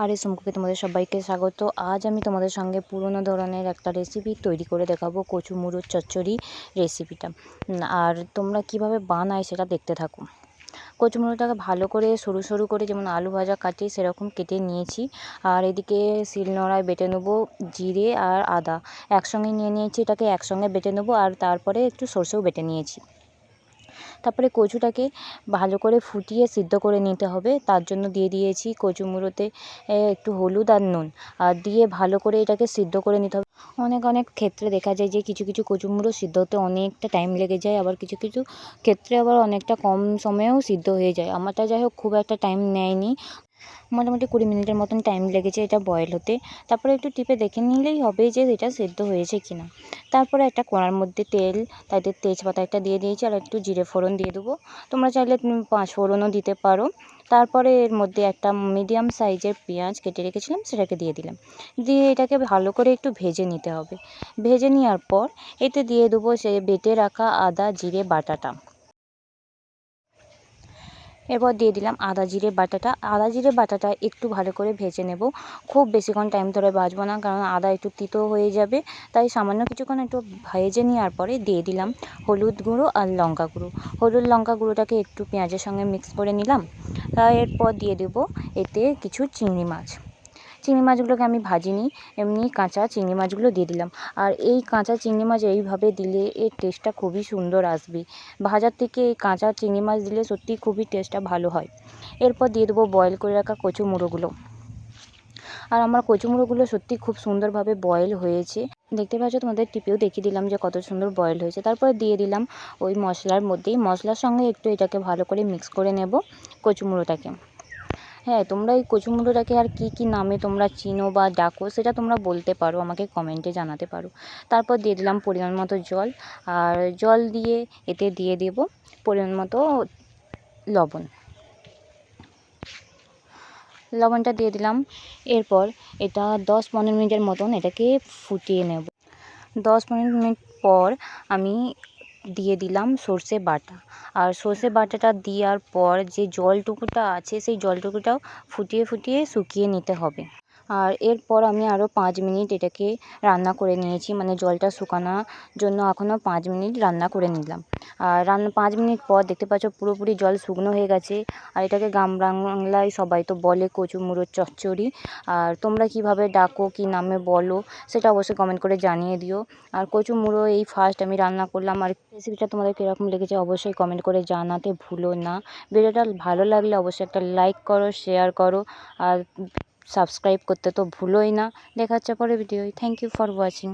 আর এই সম্পর্কে তোমাদের সবাইকে স্বাগত। আজ আমি তোমাদের সঙ্গে পুরনো ধরনের একটা রেসিপি তৈরি করে দেখাবো, কচু মুড়োর চচ্চড়ি রেসিপিটা। আর তোমরা কিভাবে বানাই সেটা দেখতে থাকো। কচু মুড়োটাকে ভালো করে সরু সরু করে যেমন আলু ভাজা কাটি সেরকম কেটে নিয়েছি। আর এদিকে শিলনোড়ায় বেটে নেবো জিরে আর আদা একসঙ্গে নিয়ে নিয়েছি, এটাকে একসঙ্গে বেটে নেবো। আর তারপরে একটু সরষেও বেটে নিয়েছি। তারপরে কচুটাকে ভালো করে ফুটিয়ে সিদ্ধ করে নিতে হবে। তার জন্য দিয়ে দিয়েছি কচু মুড়োতে একটু হলুদ আর নুন আর দিয়ে ভালো করে এটাকে সিদ্ধ করে নিতে হবে। অনেক ক্ষেত্রে দেখা যায় যে কিছু কচু মুড়ো সিদ্ধ হতে অনেকটা টাইম লেগে যায়, আবার কিছু ক্ষেত্রে আবার অনেকটা কম সময়েও সিদ্ধ হয়ে যায়। আমারটা যাই হোক খুব একটা টাইম নেয়নি, মোটামুটি 20 মিনিটের মতন টাইম লেগেছে এটা বয়েল হতে। তারপরে একটু টিপে দেখে নিলেই হবে যে এটা সেদ্ধ হয়েছে কিনা। তারপরে একটা কড়ার মধ্যে তেল, তাতে তেজপাতা একটা দিয়ে দিয়েছি আর একটু জিরে ফোড়ন দিয়ে দেবো। তোমরা চাইলে 5 ফোড়নও দিতে পারো। তারপরে এর মধ্যে একটা মিডিয়াম সাইজের পেঁয়াজ কেটে রেখেছিলাম, সেটাকে দিয়ে দিলাম। দিয়ে এটাকে ভালো করে একটু ভেজে নিতে হবে। ভেজে নেওয়ার পর এতে দিয়ে দেবো সে বেটে রাখা আদা জিরে বাটাটা। এরপর দিয়ে দিলাম আদা জিরে বাটাটা একটু ভালো করে ভেজে নেব। খুব বেশিক্ষণ টাইম ধরে ভাজবো না, কারণ আদা একটু তিতো হয়ে যাবে। তাই সামান্য কিছুক্ষণ একটু ভেজে নেওয়ার পরে দিয়ে দিলাম হলুদ গুঁড়ো আর লঙ্কা গুঁড়ো। হলুদ লঙ্কা গুঁড়োটাকে একটু পেঁয়াজের সঙ্গে মিক্স করে নিলাম। এরপর দিয়ে দেবো এতে কিছু চিংড়ি মাছগুলোকে আমি ভাজিনি, এমনি কাঁচা চিংড়ি মাছগুলো দিয়ে দিলাম। আর এই কাঁচা চিংড়ি মাছ এইভাবে দিলে এর টেস্টটা খুবই সুন্দর আসবে। ভাজার থেকে এই কাঁচা চিংড়ি মাছ দিলে সত্যিই খুবই টেস্টটা ভালো হয়। এরপর দিয়ে দেবো বয়েল করে রাখা কচু মুড়োগুলো। আর আমার কচু মুড়োগুলো সত্যি খুব সুন্দরভাবে বয়েল হয়েছে। দেখতে পাচ্ছ, তোমাদের টিপেও দেখিয়ে দিলাম যে কত সুন্দর বয়েল হয়েছে। তারপর দিয়ে দিলাম ওই মশলার মধ্যেই, মশলার সঙ্গে একটু এটাকে ভালো করে মিক্স করে নেব কচু মুড়োটাকে। হ্যাঁ, তোমরা এই কচু মুড়োটাকে আর কী নামে তোমরা চিনো বা ডাকো সেটা তোমরা বলতে পারো, আমাকে কমেন্টে জানাতে পারো। তারপর দিয়ে দিলাম পরিমাণ মতো জল, আর জল দিয়ে এতে দিয়ে দেব পরিমাণ মতো লবণটা দিয়ে দিলাম। এরপর এটা 10-15 মিনিটের মতন এটাকে ফুটিয়ে নেব। 10-15 মিনিট পর আমি দিয়ে দিলাম সর্ষে বাটা। আর সর্ষে বাটাটা দেওয়ার পর যে জলটুকুটা আছে সেই জলটুকুটাও ফুটিয়ে শুকিয়ে নিতে হবে। আর এরপর আমি আরও 5 মিনিট এটাকে রান্না করে নিয়েছি, মানে জলটা শুকানোর জন্য এখনও 5 মিনিট রান্না করে নিলাম। আর 5 মিনিট পর দেখতে পাচ্ছ পুরোপুরি জল শুকনো হয়ে গেছে। আর এটাকে গ্রাম বাংলায় সবাই তো বলে কচু মুড়োর চচ্চড়ি। আর তোমরা কীভাবে ডাকো, কী নামে বলো সেটা অবশ্যই কমেন্ট করে জানিয়ে দিও। আর কচু মুড়ো এই ফার্স্ট আমি রান্না করলাম, আর রেসিপিটা তোমাদের কীরকম লেগেছে অবশ্যই কমেন্ট করে জানাতে ভুলো না। ভিডিওটা ভালো লাগলে অবশ্যই একটা লাইক করো, শেয়ার করো, আর সাবস্ক্রাইব করতে তো ভুলোই না। দেখা হচ্ছে পরের ভিডিওয়। Thank you for watching.